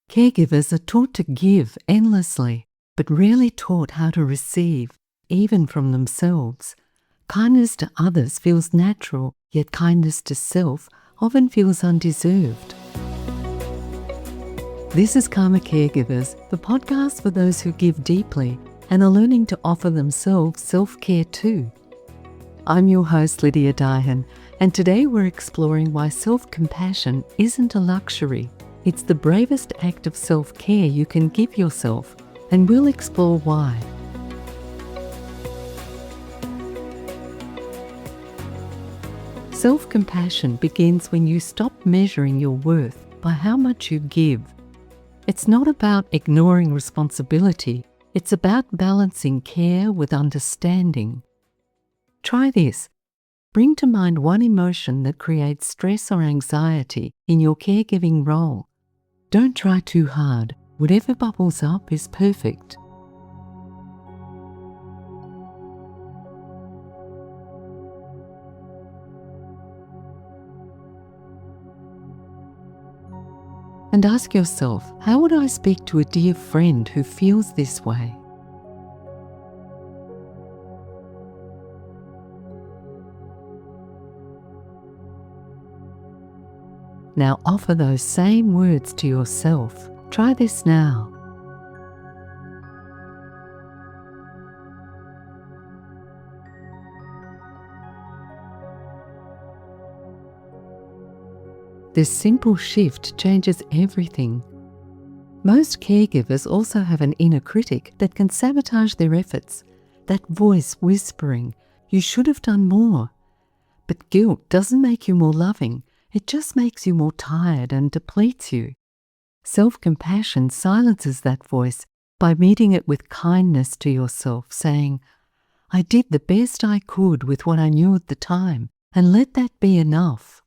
Caregivers are taught to give endlessly, but rarely taught how to receive, even from themselves. Kindness to others feels natural, yet kindness to self often feels undeserved. This is Karma Caregivers, the podcast for those who give deeply and are learning to offer themselves self-care too. I'm your host, Lydia, and today we're exploring why self-compassion isn't a luxury. It's the bravest act of self-care you can give yourself, and we'll explore why. Self-compassion begins when you stop measuring your worth by how much you give. It's not about ignoring responsibility, it's about balancing care with understanding. Try this. Bring to mind one emotion that creates stress or anxiety in your caregiving role. Don't try too hard. Whatever bubbles up is perfect. And ask yourself, how would I speak to a dear friend who feels this way? Now offer those same words to yourself. Try this now. This simple shift changes everything. Most caregivers also have an inner critic that can sabotage their efforts, that voice whispering, "You should have done more." But guilt doesn't make you more loving, it just makes you more tired and depletes you. Self-compassion silences that voice by meeting it with kindness to yourself, saying, "I did the best I could with what I knew at the time, and let that be enough."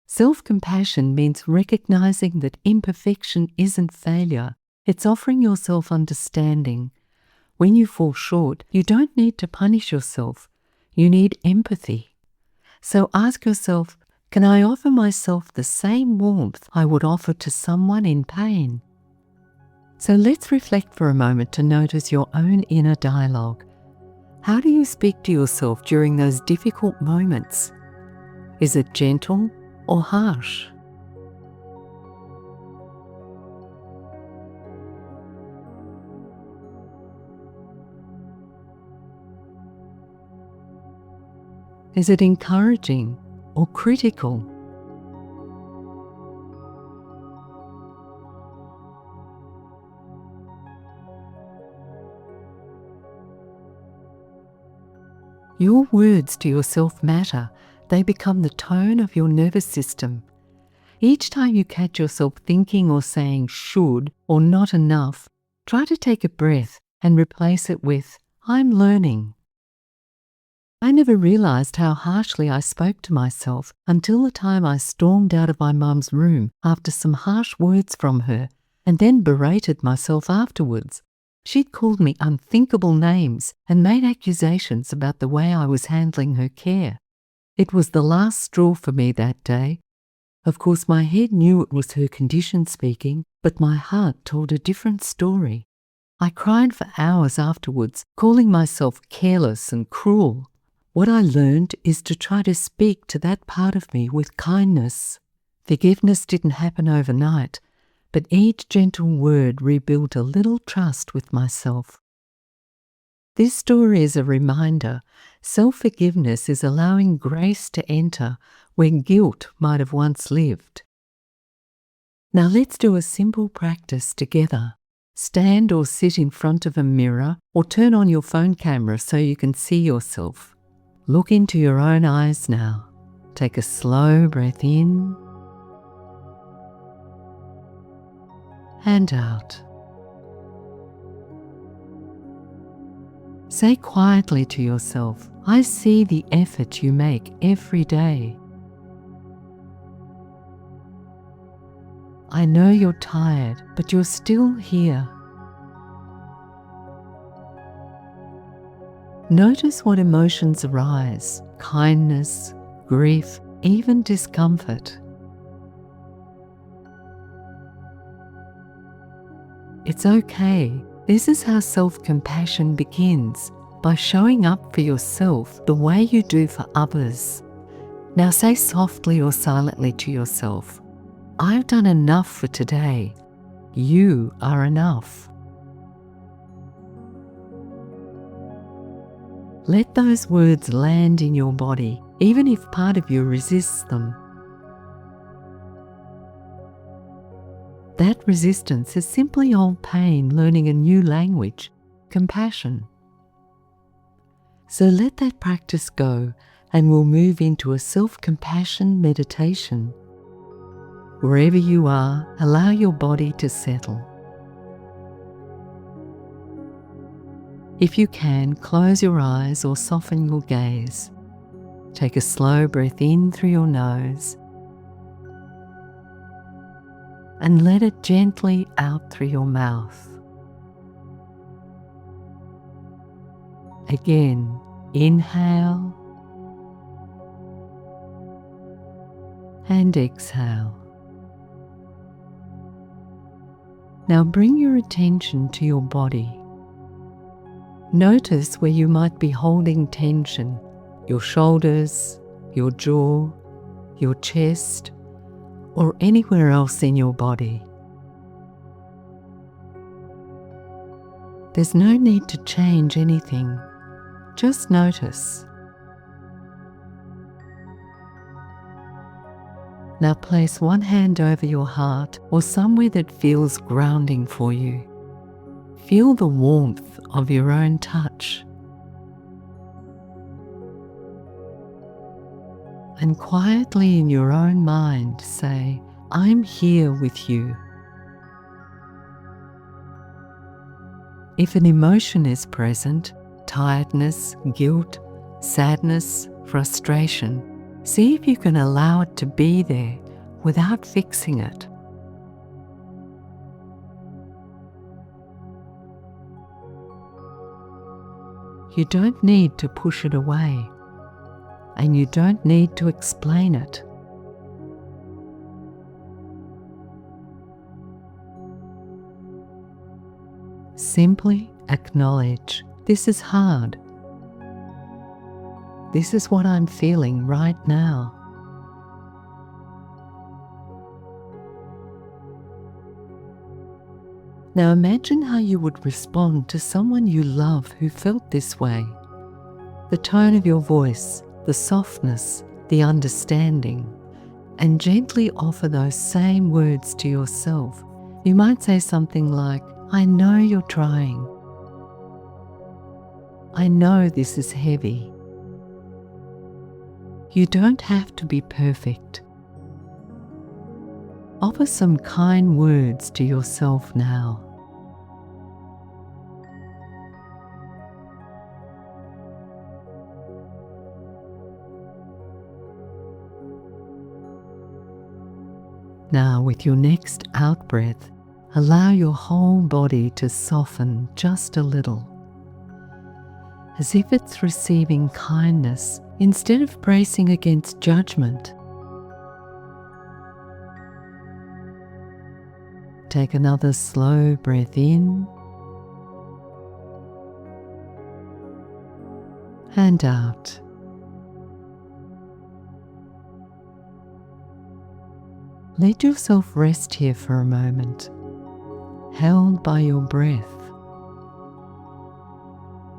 Self-compassion means recognizing that imperfection isn't failure. It's offering yourself understanding. When you fall short, you don't need to punish yourself. You need empathy. So ask yourself, can I offer myself the same warmth I would offer to someone in pain? So let's reflect for a moment to notice your own inner dialogue. How do you speak to yourself during those difficult moments? Is it gentle or harsh? Is it encouraging or critical? Your words to yourself matter. They become the tone of your nervous system. Each time you catch yourself thinking or saying should or not enough, try to take a breath and replace it with, "I'm learning." I never realized how harshly I spoke to myself until the time I stormed out of my mum's room after some harsh words from her and then berated myself afterwards. She'd called me unthinkable names and made accusations about the way I was handling her care. It was the last straw for me that day. Of course, my head knew it was her condition speaking, but my heart told a different story. I cried for hours afterwards, calling myself careless and cruel. What I learned is to try to speak to that part of me with kindness. Forgiveness didn't happen overnight, but each gentle word rebuilt a little trust with myself. This story is a reminder. Self-forgiveness is allowing grace to enter where guilt might have once lived. Now let's do a simple practice together. Stand or sit in front of a mirror or turn on your phone camera so you can see yourself. Look into your own eyes now. Take a slow breath in and out. Say quietly to yourself, "I see the effort you make every day. I know you're tired, but you're still here." Notice what emotions arise: kindness, grief, even discomfort. It's okay. This is how self-compassion begins, by showing up for yourself the way you do for others. Now say softly or silently to yourself, "I've done enough for today. You are enough." Let those words land in your body, even if part of you resists them. That resistance is simply old pain learning a new language, compassion. So let that practice go, and we'll move into a self-compassion meditation. Wherever you are, allow your body to settle. If you can, close your eyes or soften your gaze. Take a slow breath in through your nose and let it gently out through your mouth. Again, inhale and exhale. Now bring your attention to your body. Notice where you might be holding tension, your shoulders, your jaw, your chest, or anywhere else in your body. There's no need to change anything, just notice. Now place one hand over your heart or somewhere that feels grounding for you. Feel the warmth of your own touch. And quietly in your own mind say, "I'm here with you." If an emotion is present, tiredness, guilt, sadness, frustration, see if you can allow it to be there without fixing it. You don't need to push it away, and you don't need to explain it. Simply acknowledge, this is hard. This is what I'm feeling right now. Now imagine how you would respond to someone you love who felt this way. The tone of your voice, the softness, the understanding, and gently offer those same words to yourself. You might say something like, "I know you're trying. I know this is heavy." You don't have to be perfect. Offer some kind words to yourself now. Now, with your next out-breath, allow your whole body to soften just a little, as if it's receiving kindness instead of bracing against judgment. Take another slow breath in and out. Let yourself rest here for a moment, held by your breath,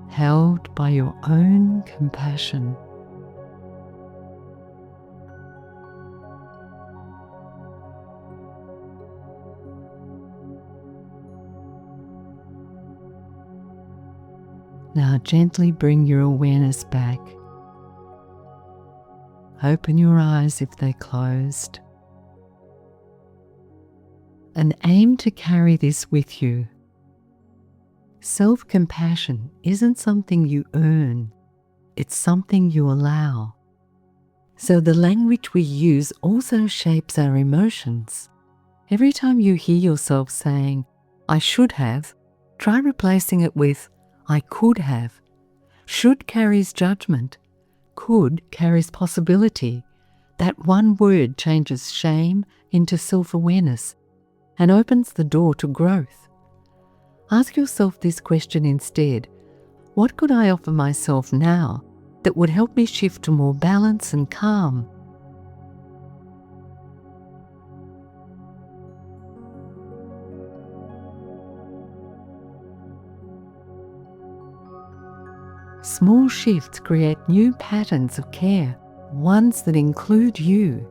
held by your own compassion. Now gently bring your awareness back. Open your eyes if they're closed. And aim to carry this with you. Self-compassion isn't something you earn, it's something you allow. So the language we use also shapes our emotions. Every time you hear yourself saying, "I should have," try replacing it with, "I could have." Should carries judgment. Could carries possibility. That one word changes shame into self-awareness and opens the door to growth. Ask yourself this question instead: what could I offer myself now that would help me shift to more balance and calm? Small shifts create new patterns of care, ones that include you.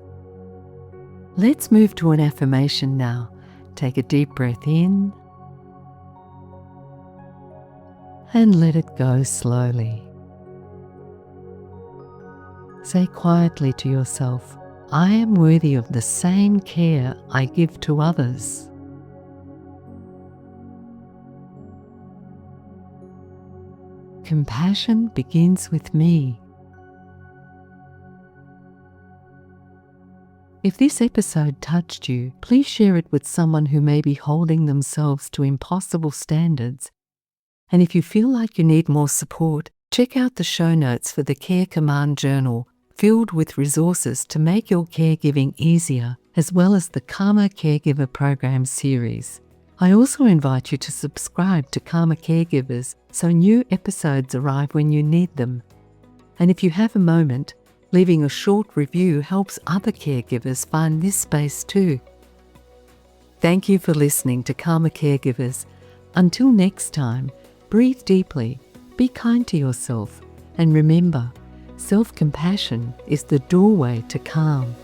Let's move to an affirmation now. Take a deep breath in and let it go slowly. Say quietly to yourself, I am worthy of the same care I give to others. Compassion begins with me. If this episode touched you, please share it with someone who may be holding themselves to impossible standards. And if you feel like you need more support, check out the show notes for the Care Command Journal, filled with resources to make your caregiving easier, as well as the Karma Caregiver Program series. I also invite you to subscribe to Karma Caregivers so new episodes arrive when you need them. And if you have a moment, leaving a short review helps other caregivers find this space too. Thank you for listening to Karma Caregivers. Until next time, breathe deeply, be kind to yourself, and remember, self-compassion is the doorway to calm.